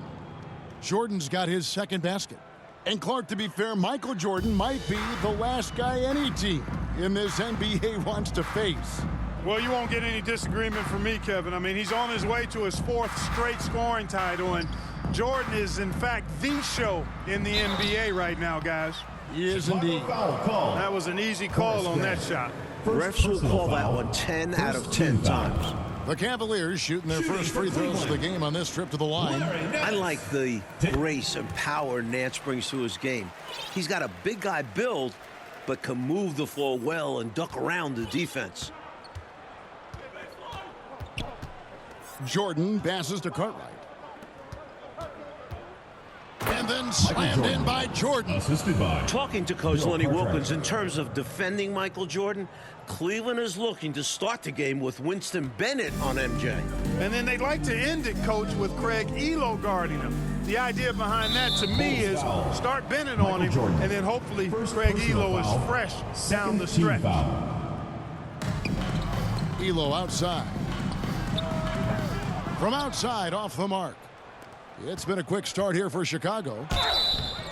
Jordan's got his second basket. And Clark, to be fair, Michael Jordan might be the last guy any team in this NBA wants to face. Well, you won't get any disagreement from me, Kevin. I mean, he's on his way to his 4th straight scoring title, and Jordan is, in fact, the show in the NBA right now, guys. He is indeed. That was an easy call on that shot. Refs will call that one 10 out of 10 times. The Cavaliers shooting their first free throws of the game on this trip to the line. I like the grace and power Nance brings to his game. He's got a big guy build, but can move the floor well and duck around the defense. Jordan passes to Cartwright. And then slammed in by Jordan. Assisted by. Talking to Coach Lenny Wilkins, in terms of defending Michael Jordan, Cleveland is looking to start the game with Winston Bennett on MJ. And then they'd like to end it, Coach, with Craig Elo guarding him. The idea behind that, to me, is start Bennett on him, and then hopefully Craig Elo is fresh down the stretch. Elo outside. From outside, off the mark. It's been a quick start here for Chicago.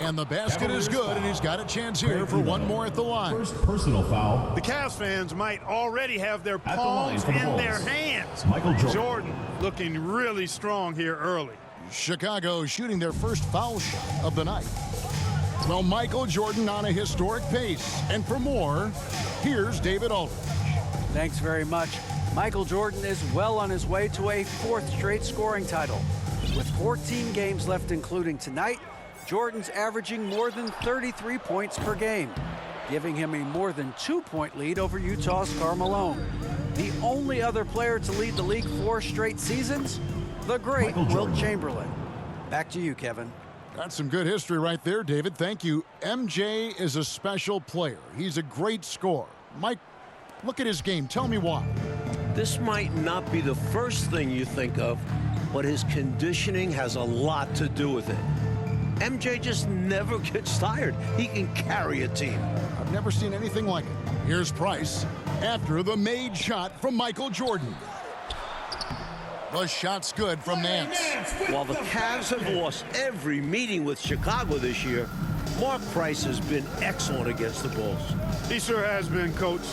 And the basket is good, and he's got a chance here for one more at the line. First personal foul. The Cavs fans might already have their palms in their hands. Michael Jordan looking really strong here early. Chicago shooting their first foul shot of the night. Well, Michael Jordan on a historic pace. And for more, here's David Aldridge. Thanks very much. Michael Jordan is well on his way to a 4th straight scoring title. With 14 games left, including tonight, Jordan's averaging more than 33 points per game, giving him a more than 2-point lead over Utah's Karl Malone. The only other player to lead the league 4 straight seasons, the great Wilt Chamberlain. Back to you, Kevin. That's some good history right there, David. Thank you. MJ is a special player. He's a great scorer. Mike, look at his game. Tell me why. This might not be the first thing you think of, but his conditioning has a lot to do with it. MJ just never gets tired. He can carry a team. I've never seen anything like it. Here's Price after the made shot from Michael Jordan. The shot's good from Nance. While the Cavs have lost every meeting with Chicago this year, Mark Price has been excellent against the Bulls. He sure has been, Coach.